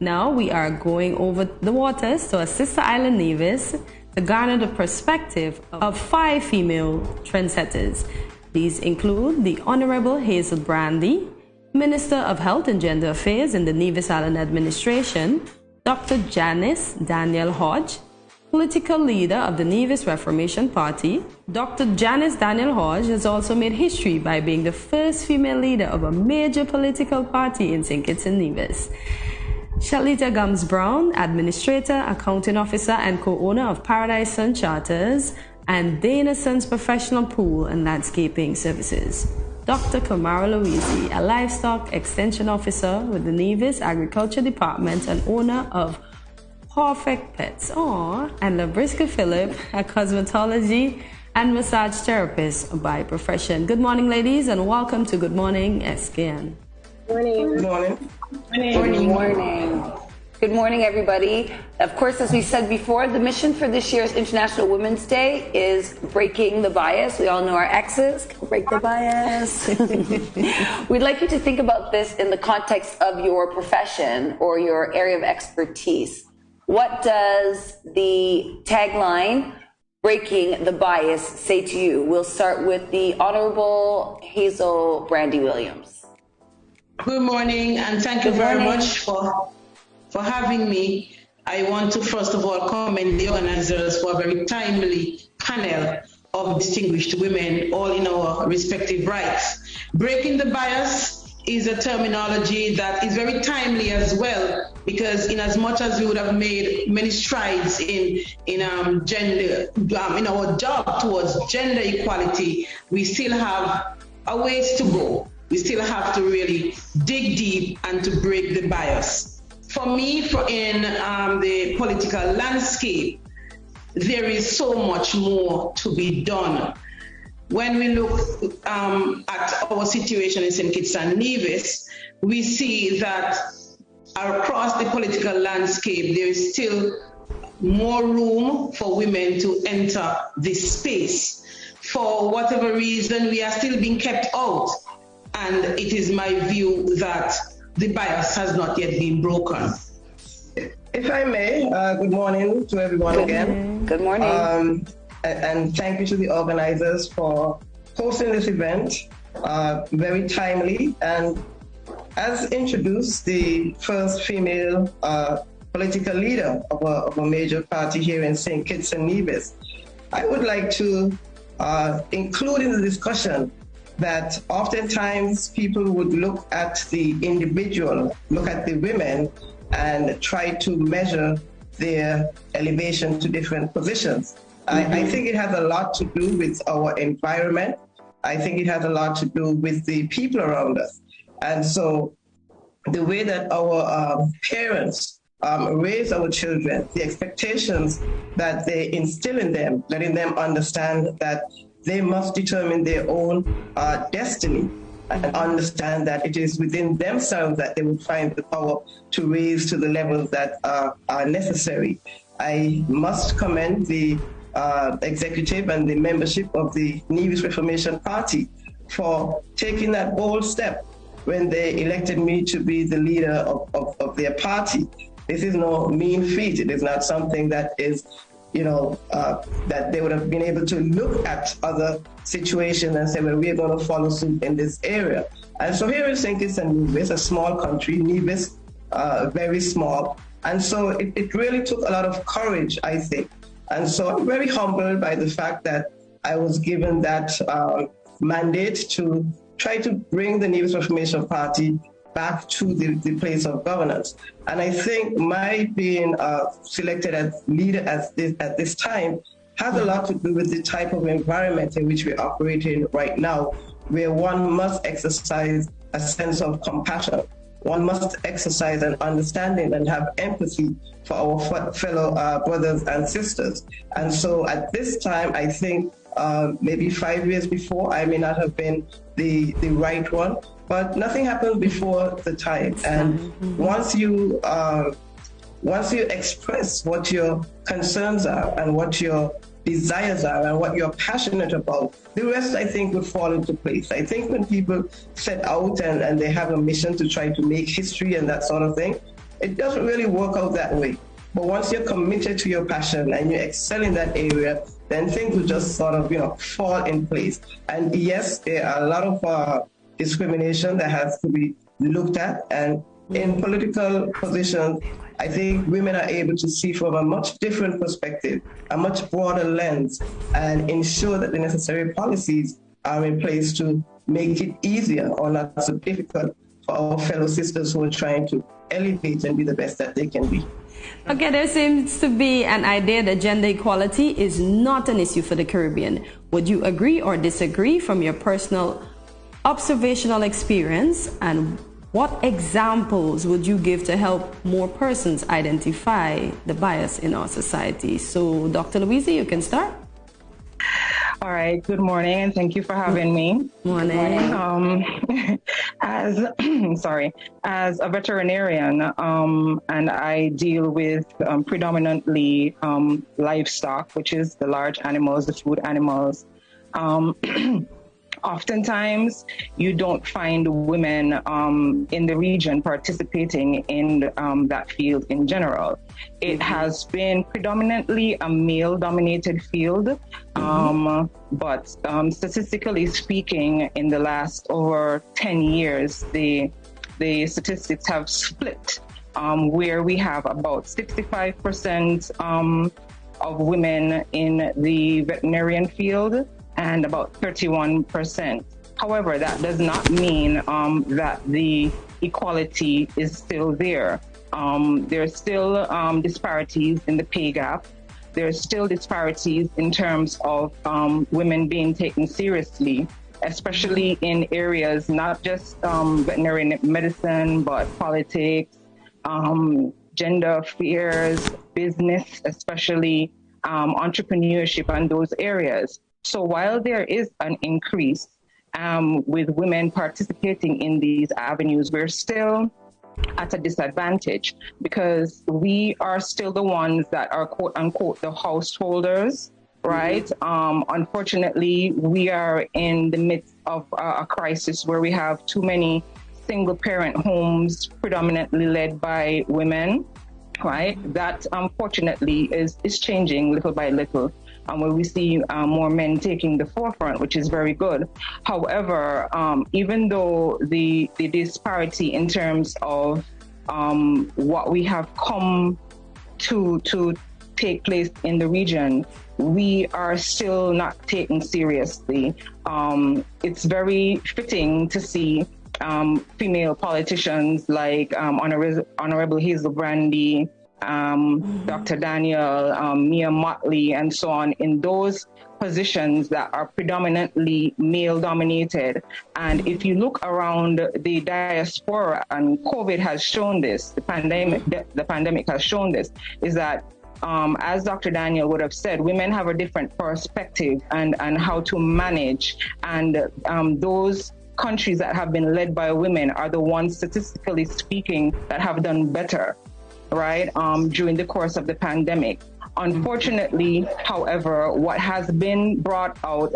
Now we are going over the waters to our sister island Nevis to garner the perspective of 5 female trendsetters. These include the Honorable Hazel Brandy, Minister of Health and Gender Affairs in the Nevis Island Administration, Dr. Janice Daniel-Hodge, political leader of the Nevis Reformation Party. Dr. Janice Daniel-Hodge has also made history by being the first female leader of a major political party in St. Kitts and Nevis. Shellita Gumbs-Browne, administrator, accounting officer, and co-owner of Paradise Sun Charters and Dana Sun's professional pool and landscaping services. Dr. Kamara Louisy, a livestock extension officer with the Nevis Agriculture Department and owner of Perfect Pets. And Labriska Phillip, a cosmetology and massage therapist by profession. Good morning, ladies, and welcome to Good Morning, SKN. Morning. Good morning. Good morning. Good morning, everybody. Of course, as we said before, the mission for this year's International Women's Day is breaking the bias. We all know our exes. Break the bias. We'd like you to think about this in the context of your profession or your area of expertise. What does the tagline, breaking the bias, say to you? We'll start with the Honorable Hazel Brandy-Williams. Good morning, and thank you very much for having me. I want to first of all commend the organizers for a very timely panel of distinguished women, all in our respective rights. Breaking the bias is a terminology that is very timely as well, because in as much as we would have made many strides in gender, in our job towards gender equality, we still have a ways to go. We still have to really dig deep and to break the bias. For me, in the political landscape, there is so much more to be done. When we look at our situation in St. Kitts and Nevis, we see that across the political landscape, there is still more room for women to enter this space. For whatever reason, we are still being kept out. And it is my view that the bias has not yet been broken. If I may, good morning to everyone again. Good morning. And thank you to the organizers for hosting this event, very timely, and as introduced, the first female political leader of a major party here in St. Kitts and Nevis. I would like to include in the discussion that oftentimes people would look at the individual, look at the women, and try to measure their elevation to different positions. I think it has a lot to do with our environment. I think it has a lot to do with the people around us. And so the way that our parents raise our children, the expectations that they instill in them, letting them understand that they must determine their own destiny and understand that it is within themselves that they will find the power to raise to the levels that are necessary. I must commend the executive and the membership of the Nevis Reformation Party for taking that bold step when they elected me to be the leader of their party. This is no mean feat. It is not something that is that they would have been able to look at other situations and say, well, we're going to follow suit in this area. And so here in St. Kitts and Nevis, a small country, Nevis, very small. And so it really took a lot of courage, I think. And so I'm very humbled by the fact that I was given that mandate to try to bring the Nevis Reformation Party back to the place of governance. And I think my being selected as leader at this time has a lot to do with the type of environment in which we operate in right now, where one must exercise a sense of compassion. One must exercise an understanding and have empathy for our fellow brothers and sisters. And so at this time, I think maybe 5 years before, I may not have been the right one, but nothing happens before the time. And once you express what your concerns are and what your desires are and what you're passionate about, the rest, I think, would fall into place. I think when people set out and they have a mission to try to make history and that sort of thing, it doesn't really work out that way. But once you're committed to your passion and you excel in that area, then things will just sort of, fall in place. And yes, there are a lot of discrimination that has to be looked at. And in political positions, I think women are able to see from a much different perspective, a much broader lens, and ensure that the necessary policies are in place to make it easier or not so difficult for our fellow sisters who are trying to elevate and be the best that they can be. Okay, there seems to be an idea that gender equality is not an issue for the Caribbean. Would you agree or disagree from your personal observational experience? And what examples would you give to help more persons identify the bias in our society? So, Dr. Louisy, you can start. All right. Good morning, and thank you for having me. Morning. As a veterinarian, and I deal with predominantly livestock, which is the large animals, the food animals. Oftentimes, you don't find women in the region participating in that field in general. It has been predominantly a male-dominated field, but statistically speaking, in the last over 10 years, the statistics have split, where we have about 65% of women in the veterinarian field, and about 31%. However, that does not mean that the equality is still there. There are still disparities in the pay gap. There are still disparities in terms of women being taken seriously, especially in areas not just veterinary medicine, but politics, gender affairs, business, especially entrepreneurship and those areas. So while there is an increase with women participating in these avenues, we're still at a disadvantage because we are still the ones that are quote unquote the householders, right? Unfortunately, we are in the midst of a crisis where we have too many single parent homes predominantly led by women, right? That unfortunately is changing little by little. Where we see more men taking the forefront, which is very good. However, even though the disparity in terms of what we have come to take place in the region, we are still not taken seriously. It's very fitting to see female politicians like Honorable Hazel Brandy, Dr. Daniel, Mia Motley, and so on, in those positions that are predominantly male-dominated. And if you look around the diaspora, and COVID has shown this, the pandemic has shown this, is that as Dr. Daniel would have said, women have a different perspective and how to manage. And those countries that have been led by women are the ones, statistically speaking, that have done better, right, during the course of the pandemic. Unfortunately, however, what has been brought out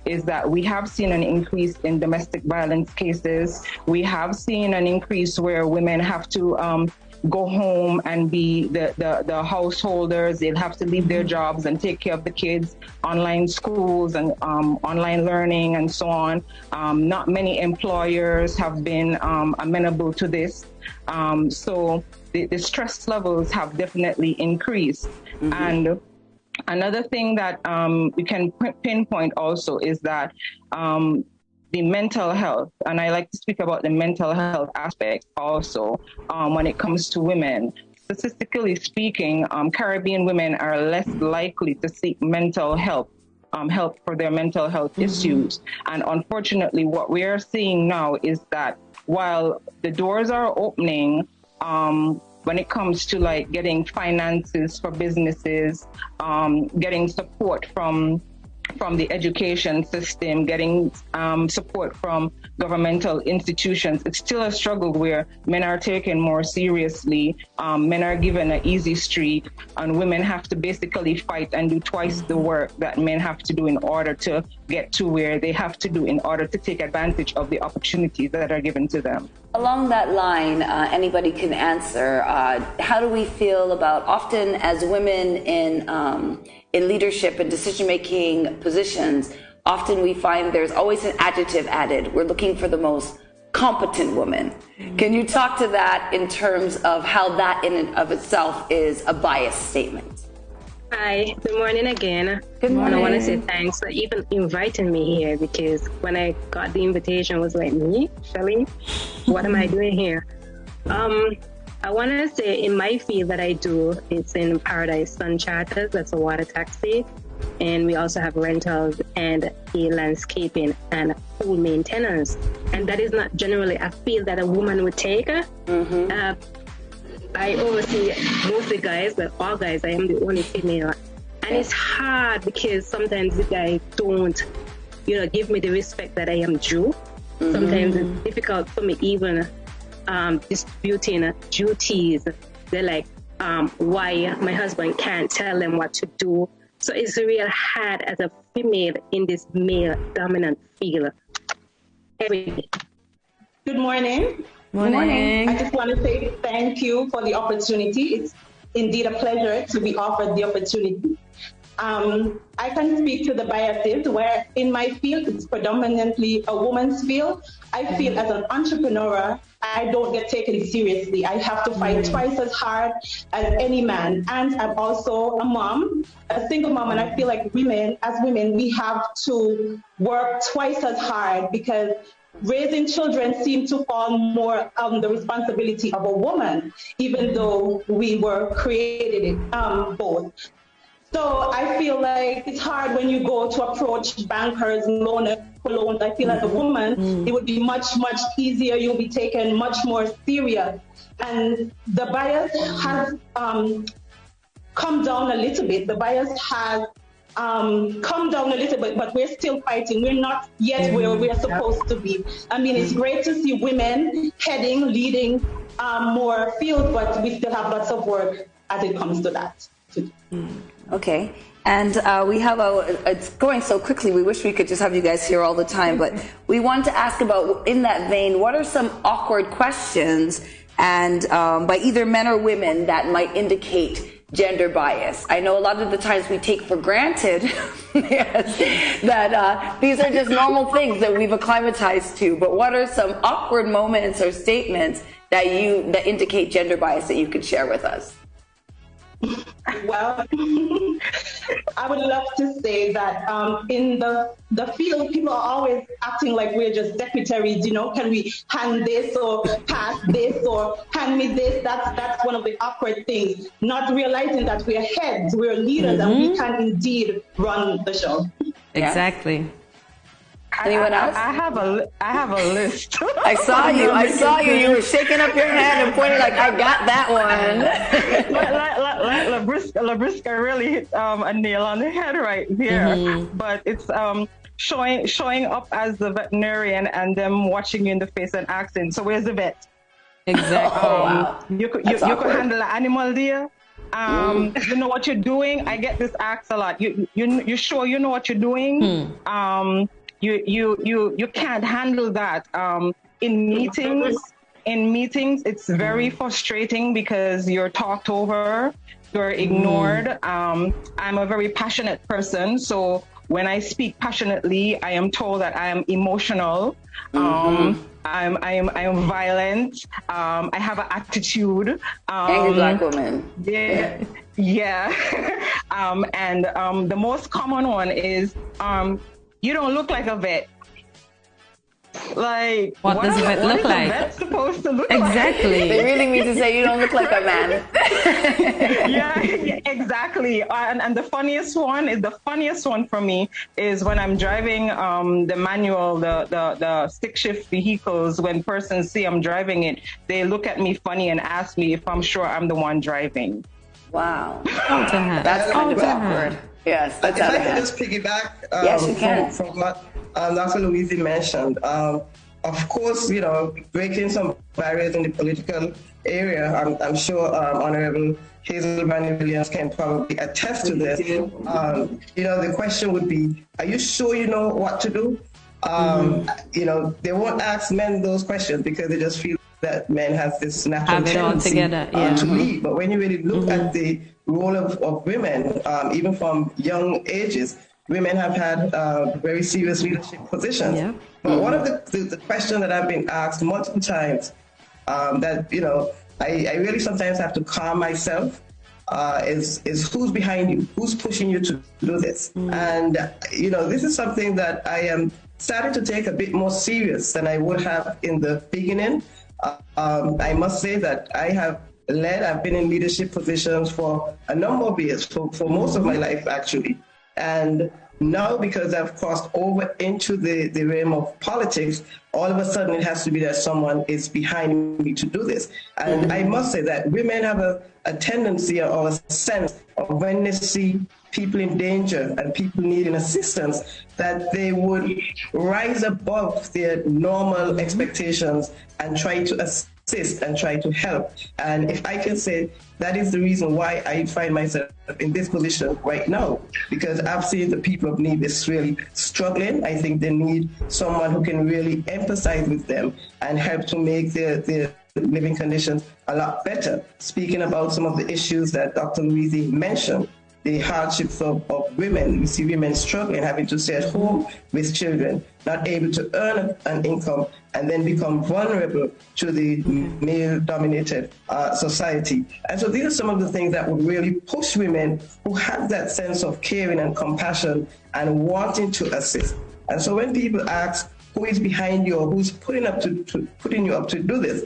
is that we have seen an increase in domestic violence cases. We have seen an increase where women have to go home and be the householders. They'll have to leave their jobs and take care of the kids, online schools and online learning and so on. Not many employers have been amenable to this. So the stress levels have definitely increased. And another thing that we can pinpoint also is that the mental health, and I like to speak about the mental health aspect also when it comes to women. Statistically speaking, Caribbean women are less likely to seek mental help for their mental health issues. And unfortunately, what we are seeing now is that while the doors are opening, when it comes to like getting finances for businesses, getting support from the education system, getting support from governmental institutions, it's still a struggle where men are taken more seriously. Men are given an easy street, and women have to basically fight and do twice the work that men have to do in order to get to where they have to do in order to take advantage of the opportunities that are given to them. Along that line, anybody can answer. How do we feel about often as women in leadership and decision-making positions, often we find there's always an adjective added. We're looking for the most competent woman. Can you talk to that in terms of how that in and of itself is a biased statement? Hi, good morning again. Good morning. I want to say thanks for even inviting me here, because when I got the invitation, I was like, me, Shelly, what am I doing here? I want to say in my field that I do, it's in Paradise Sun Charters, that's a water taxi. And we also have rentals and a landscaping and pool maintenance. And that is not generally a field that a woman would take. I oversee mostly guys, but all guys, I am the only female. And it's hard because sometimes the guys don't, give me the respect that I am due. Sometimes it's difficult for me even distributing duties. They're like, why my husband can't tell them what to do. So it's real hard as a female in this male dominant field. Every day. Good morning. Good morning. I just want to say thank you for the opportunity. It's indeed a pleasure to be offered the opportunity. I can speak to the biases where in my field, it's predominantly a woman's field. I feel as an entrepreneur, I don't get taken seriously. I have to fight twice as hard as any man. And I'm also a mom, a single mom, and I feel like as women, we have to work twice as hard because raising children seems to fall more on the responsibility of a woman, even though we were created both. So I feel like it's hard when you go to approach bankers, loaners for loans. I feel as a woman, it would be much, much easier. You'll be taken much more serious. And the bias has come down a little bit. The bias has come down a little bit, but we're still fighting. We're not yet where we're supposed to be. I mean, it's great to see women leading more fields, but we still have lots of work as it comes to that. Okay. And we have it's going so quickly, we wish we could just have you guys here all the time, but we want to ask about, in that vein, what are some awkward questions and by either men or women that might indicate gender bias? I know a lot of the times we take for granted that these are just normal things that we've acclimatized to, but what are some awkward moments or statements that indicate gender bias that you could share with us? Well, I would love to say that in the field, people are always acting like we're just secretaries, can we hand this or pass this or hand me this? That's one of the awkward things, not realizing that we're heads, we're leaders, and we can indeed run the show. Exactly. Anyone else? I have a list. I saw you. You were shaking up your hand and pointing like, I got that one. Labriska really hit a nail on the head right there. But it's showing up as the veterinarian and them watching you in the face and asking, so where's the vet? Exactly. Wow. You could handle an animal there. You know what you're doing? I get this asked a lot. You sure you know what you're doing? You can't handle that. In meetings, it's very frustrating because you're talked over, you're ignored. I'm a very passionate person, so when I speak passionately, I am told that I am emotional. I am violent. I have an attitude. Angry black woman. Yeah. And the most common one is, you don't look like a vet. Like, what does a vet look like? What is a vet supposed to look exactly. like? They really mean to say you don't look like a man. yeah, exactly. And the funniest one for me is when I'm driving the manual, the stick shift vehicles. When persons see I'm driving it, they look at me funny and ask me if I'm sure I'm the one driving. Wow. That's kind of awkward. Yes, that's if I can just piggyback yes, you can. From what Dr. Louisy mentioned. Of course, breaking some barriers in the political area. I'm sure Honorable Hazel Brandy-Williams can probably attest to this. The question would be, are you sure you know what to do? They won't ask men those questions because they just feel that men have this natural Have it all tendency together, yeah. to lead. But when you really look at the role of women, even from young ages, women have had very serious leadership positions. Yeah. But one of the questions that I've been asked multiple times that, you know, I really sometimes have to calm myself is who's behind you? Who's pushing you to do this? And, you know, this is something that I am starting to take a bit more serious than I would have in the beginning. I must say that I've been in leadership positions for a number of years, for most of my life, actually. And now, because I've crossed over into the realm of politics, all of a sudden it has to be that someone is behind me to do this. And I must say that women have a tendency or a sense of when they see people in danger and people needing assistance, that they would rise above their normal expectations and try to assist and try to help. And if I can say, that is the reason why I find myself in this position right now, because I've seen the people of Nevis really struggling. I think they need someone who can really empathize with them and help to make their living conditions a lot better. Speaking about some of the issues that Dr. Louisy mentioned, the hardships of women. We see women struggling, having to stay at home with children, not able to earn an income, and then become vulnerable to the male-dominated society. And so these are some of the things that would really push women who have that sense of caring and compassion and wanting to assist. And so when people ask who is behind you or who's putting you up to do this,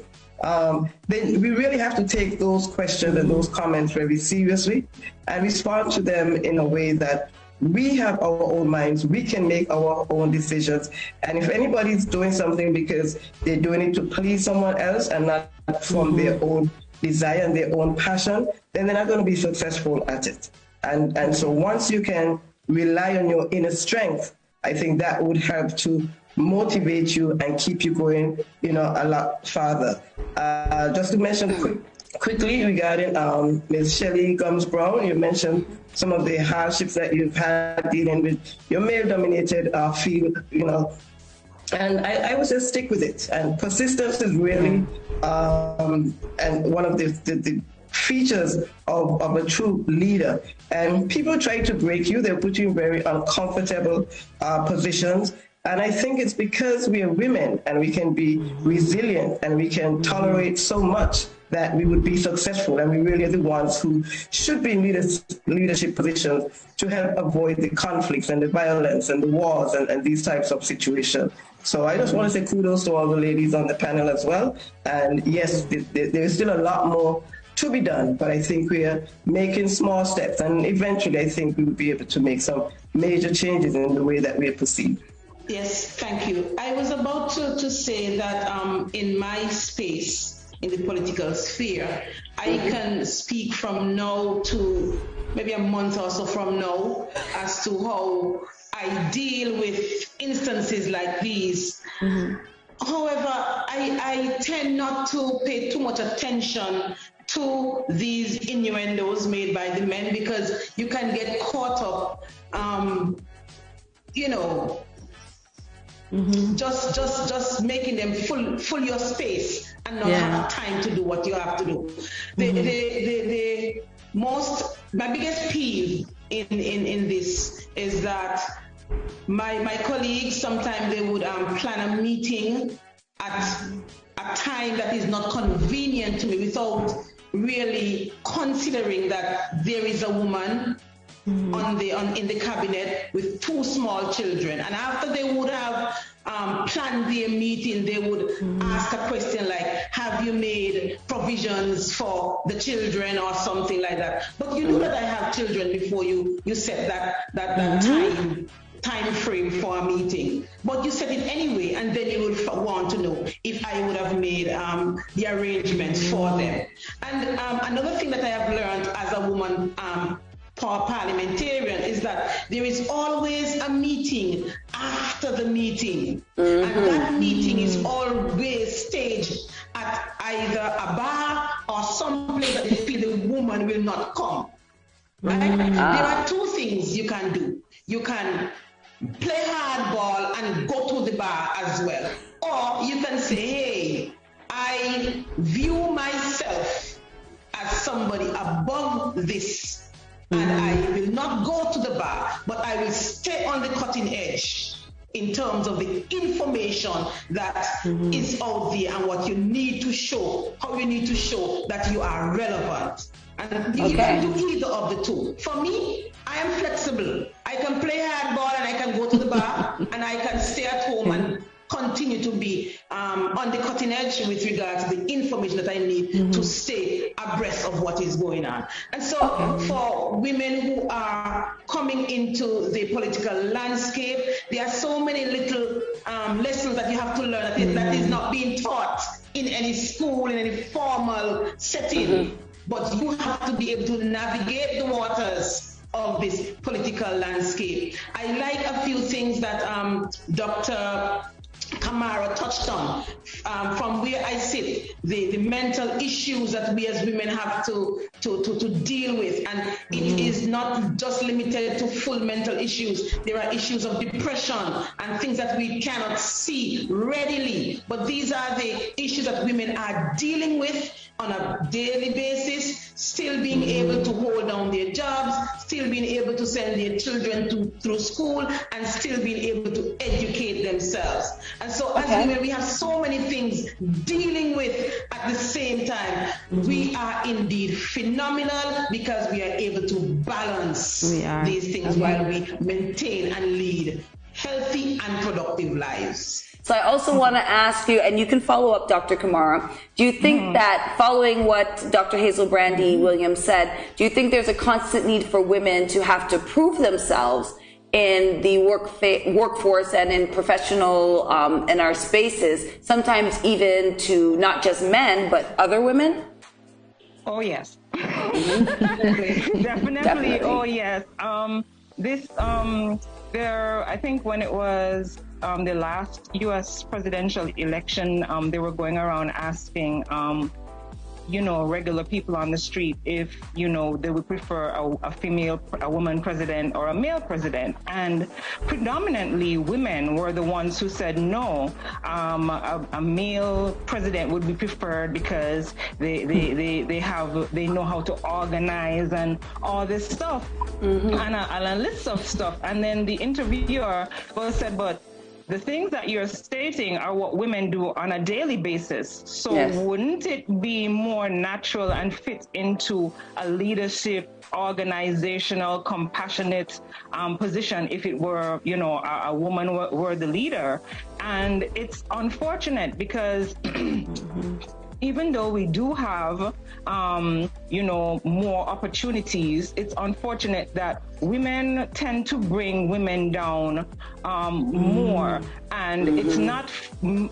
then we really have to take those questions and those comments very seriously and respond to them in a way that we have our own minds, we can make our own decisions. And if anybody's doing something because they're doing it to please someone else and not from their own desire and their own passion, then they're not going to be successful at it. And so once you can rely on your inner strength, I think that would help to motivate you and keep you going, you know, a lot farther. Just to mention quickly regarding Ms. Shellita Gumbs-Browne, you mentioned some of the hardships that you've had dealing with your male-dominated field, you know, and I would just stick with it. And persistence is really and one of the features of a true leader. And people try to break you, they'll put you in very uncomfortable positions. And I think it's because we are women and we can be resilient and we can tolerate so much that we would be successful, and we really are the ones who should be in leadership positions to help avoid the conflicts and the violence and the wars and these types of situations. So I just want to say kudos to all the ladies on the panel as well. And yes, there is still a lot more to be done, but I think we are making small steps, and eventually I think we will be able to make some major changes in the way that we are perceived. Yes, thank you. I was about to say that in my space, in the political sphere, I can speak from now to maybe a month or so from now as to how I deal with instances like these. However, I tend not to pay too much attention to these innuendos made by the men, because you can get caught up, you know, just making them full your space and not have time to do what you have to do. My biggest peeve in this is that my colleagues, sometimes they would plan a meeting at a time that is not convenient to me without really considering that there is a woman in the cabinet with 2 small children. And after they would have planned their meeting, they would ask a question like, have you made provisions for the children or something like that? But you know that I have children before you set that time frame for a meeting. But you set it anyway, and then you would want to know if I would have made the arrangements for them. And another thing that I have learned as a woman parliamentarian is that there is always a meeting after the meeting, and that meeting is always staged at either a bar or some place that they feel the woman will not come. Right? There are 2 things you can do. You can play hardball and go to the bar as well, or you can say, hey, I view myself as somebody above this, and I will not go to the bar, but I will stay on the cutting edge in terms of the information that is out there and what you need to show, how you need to show that you are relevant. And you can do either of the two. For me, I am flexible. I can play hardball and I can go to the bar and I can stay at home and continue to be on the cutting edge with regard to the information that I need to stay abreast of what is going on. And so for women who are coming into the political landscape, there are so many little lessons that you have to learn that is not being taught in any school, in any formal setting. But you have to be able to navigate the waters of this political landscape. I like a few things that Dr. Kamara touched on. From where I sit, the mental issues that we as women have to deal with, and it is not just limited to full mental issues. There are issues of depression and things that we cannot see readily, but these are the issues that women are dealing with on a daily basis, still being able to hold down their jobs, still being able to send their children through school, and still being able to educate themselves. And so as women, we have so many things dealing with at the same time. We are indeed phenomenal because we are able to balance these things while we maintain and lead healthy and productive lives. So I also want to ask you, and you can follow up, Dr. Kamara, do you think that following what Dr. Hazel Brandy-Williams said, do you think there's a constant need for women to have to prove themselves in the workforce and in professional, in our spaces, sometimes even to not just men, but other women? Oh, yes. Definitely. Oh, yes. I think when it was the last U.S. presidential election, they were going around asking, regular people on the street if, they would prefer a woman president or a male president. And predominantly women were the ones who said no, a male president would be preferred because they know how to organize and all this stuff, and a list of stuff. And then the interviewer said, but the things that you're stating are what women do on a daily basis. So wouldn't it be more natural and fit into a leadership, organizational, compassionate position if it were, a woman were the leader? And it's unfortunate because even though we do have, more opportunities, it's unfortunate that women tend to bring women down more. And it's not, and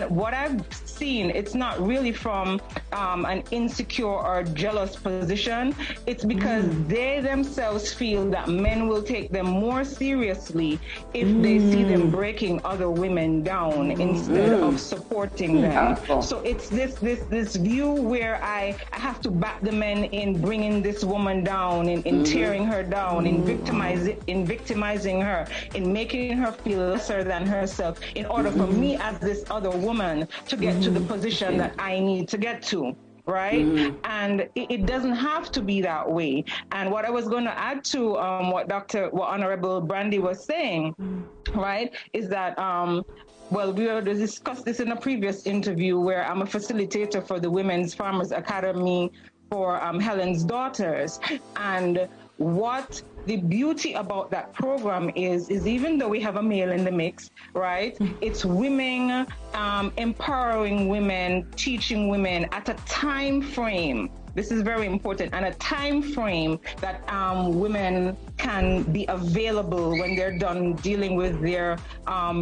what I've seen, it's not really from an insecure or jealous position. It's because they themselves feel that men will take them more seriously if they see them breaking other women down instead of supporting them. So it's this view where I have to back the men in bringing this woman down, in tearing her down, in victimizing her, in making her feel lesser than herself, in order for me as this other woman to get to the position that I need to get to. Right? And it doesn't have to be that way. And what I was going to add to what Honorable Brandy was saying, right, is that we already discussed this in a previous interview where I'm a facilitator for the Women's Farmers Academy for Helen's Daughters. And what the beauty about that program is even though we have a male in the mix, right, it's women, empowering women, teaching women at a time frame. This is very important, and a time frame that women can be available when they're done dealing with their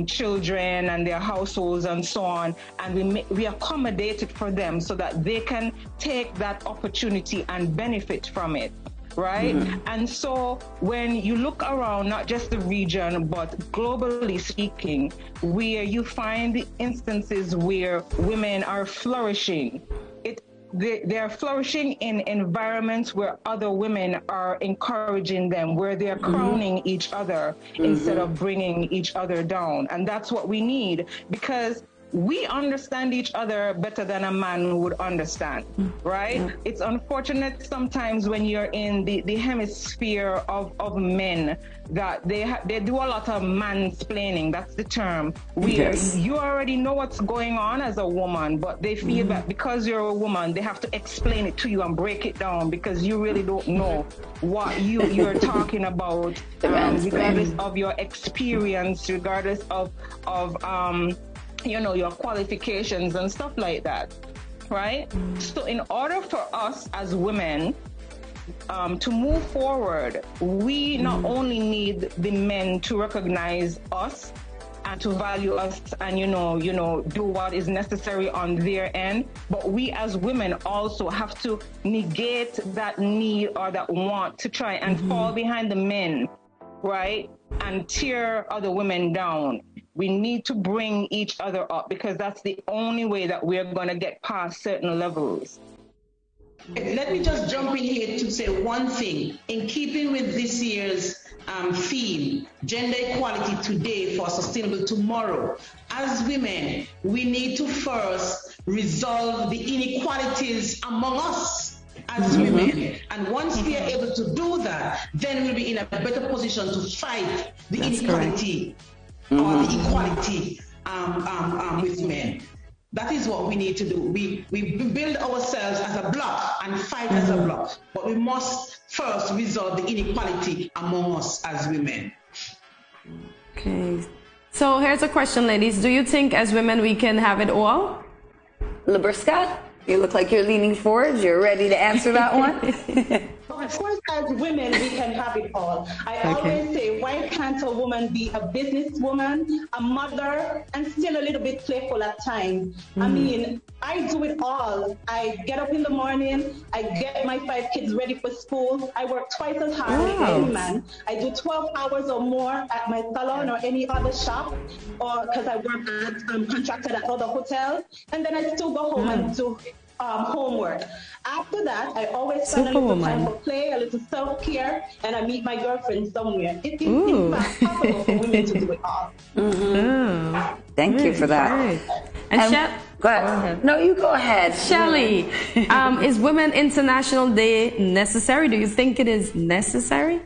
children and their households and so on, and we accommodate it for them so that they can take that opportunity and benefit from it. Right? And so when you look around, not just the region, but globally speaking, where you find the instances where women are flourishing, they're flourishing in environments where other women are encouraging them, where they're crowning each other instead of bringing each other down. And that's what we need, because we understand each other better than a man would understand, right? Yeah. It's unfortunate sometimes when you're in the hemisphere of men that they do a lot of mansplaining, that's the term, where you already know what's going on as a woman, but they feel that because you're a woman, they have to explain it to you and break it down because you really don't know what you're talking about, regardless of your experience, regardless of you know, your qualifications and stuff like that, right? So in order for us as women to move forward, we not only need the men to recognize us and to value us and, you know, do what is necessary on their end, but we as women also have to negate that need or that want to try and fall behind the men, right? And tear other women down. We need to bring each other up because that's the only way that we're going to get past certain levels. Let me just jump in here to say one thing. In keeping with this year's theme, gender equality today for a sustainable tomorrow, as women, we need to first resolve the inequalities among us as women. And once we are able to do that, then we'll be in a better position to fight the inequality or the equality with men. That is what we need to do. We build ourselves as a block and fight as a block, but we must first resolve the inequality among us as women. Okay. So here's a question, ladies. Do you think as women we can have it all? Labriska, you look like you're leaning forward. You're ready to answer that one? Of course, as women, we can have it all. I always say, why can't a woman be a businesswoman, a mother, and still a little bit playful at times? I mean, I do it all. I get up in the morning, I get my 5 kids ready for school. I work twice as hard as any man. I do 12 hours or more at my salon or any other shop, or because I work at contracted at other hotels, and then I still go home and do homework. After that, I always spend a little time for play, a little self-care, and I meet my girlfriend somewhere. It is in fact possible for women to do it all. Thank you for that. And go ahead. No, you go ahead. Shelly, is Women's International Day necessary? Do you think it is necessary?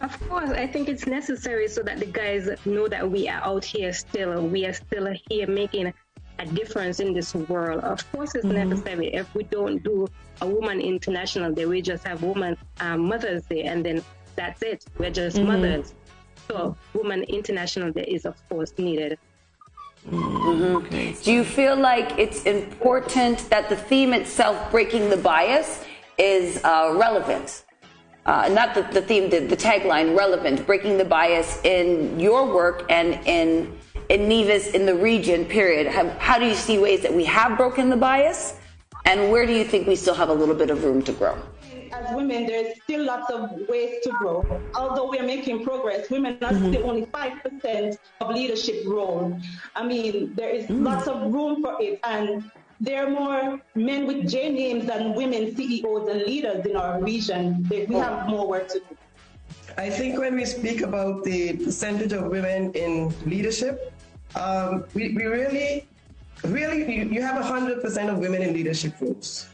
Of course, I think it's necessary so that the guys know that we are out here still. We are still here making a difference in this world. Of course, it's necessary. If we don't do a Woman International Day, we just have Woman Mother's Day, and then that's it. We're just mothers. So, Woman International Day is, of course, needed. Do you feel like it's important that the theme itself, breaking the bias, is relevant? Not the theme, the tagline, relevant, breaking the bias in your work and in Nevis, in the region, period. How do you see ways that we have broken the bias, and where do you think we still have a little bit of room to grow? As women, there's still lots of ways to grow. Although we're making progress, women are still only 5% of leadership role. I mean, there is lots of room for it, and there are more men with J names than women CEOs and leaders in our region. We have more work to do. I think when we speak about the percentage of women in leadership, we really, you have 100% of women in leadership roles.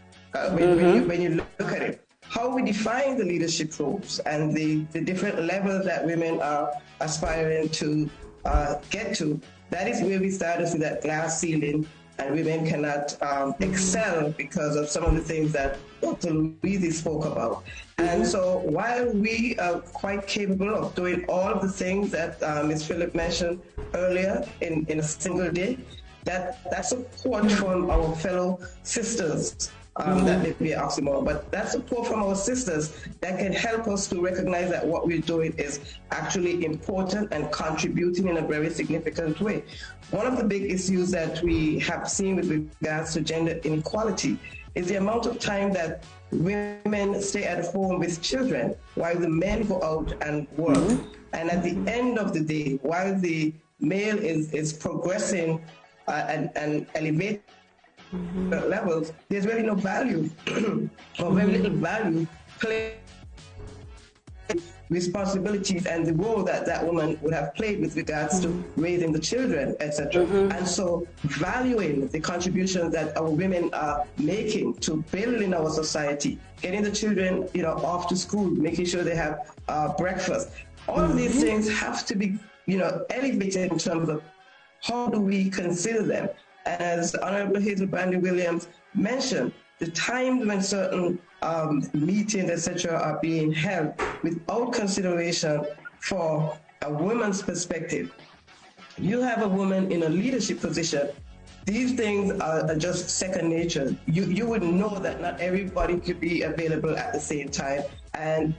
When you look at it, how we define the leadership roles and the different levels that women are aspiring to get to, that is where we start to see that glass ceiling, and women cannot excel because of some of the things that Dr. Louisy spoke about. And so while we are quite capable of doing all of the things that Ms. Phillip mentioned earlier in a single day, that support from our fellow sisters, that may be an oxymoron, but that support from our sisters that can help us to recognize that what we're doing is actually important and contributing in a very significant way. One of the big issues that we have seen with regards to gender inequality is the amount of time that women stay at home with children while the men go out and work. And at the end of the day, while the male is progressing and elevating levels, there's really no value or very little value responsibilities and the role that that woman would have played with regards to raising the children, etc. And so valuing the contributions that our women are making to building our society, getting the children, off to school, making sure they have breakfast. All of these things have to be, elevated in terms of how do we consider them. As Honorable Hazel Brandy-Williams mentioned, the times when certain meetings, etc., are being held without consideration for a woman's perspective. You have a woman in a leadership position. These things are just second nature. You would know that not everybody could be available at the same time. And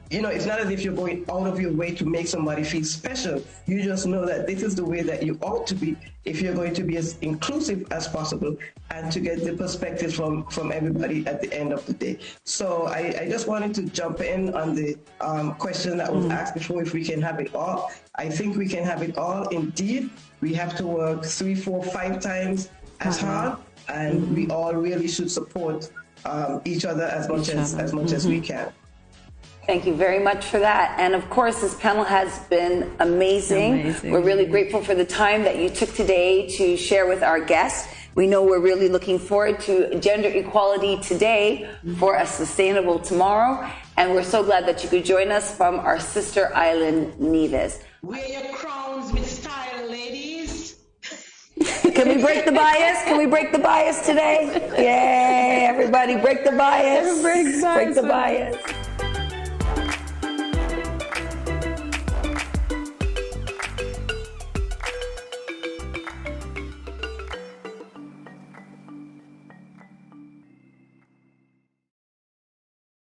it's not as if you're going out of your way to make somebody feel special. You just know that this is the way that you ought to be if you're going to be as inclusive as possible and to get the perspectives from everybody at the end of the day. So I just wanted to jump in on the question that was asked before, if we can have it all. I think we can have it all. Indeed, we have to work 3, 4, 5 times as hard, and we all really should support each other as much as we can. Thank you very much for that. And of course, this panel has been amazing. We're really grateful for the time that you took today to share with our guests. We know we're really looking forward to gender equality today for a sustainable tomorrow. And we're so glad that you could join us from our sister island, Nevis. Wear your crowns with style, ladies. Can we break the bias? Can we break the bias today? Yay, everybody, break the bias. Break the bias.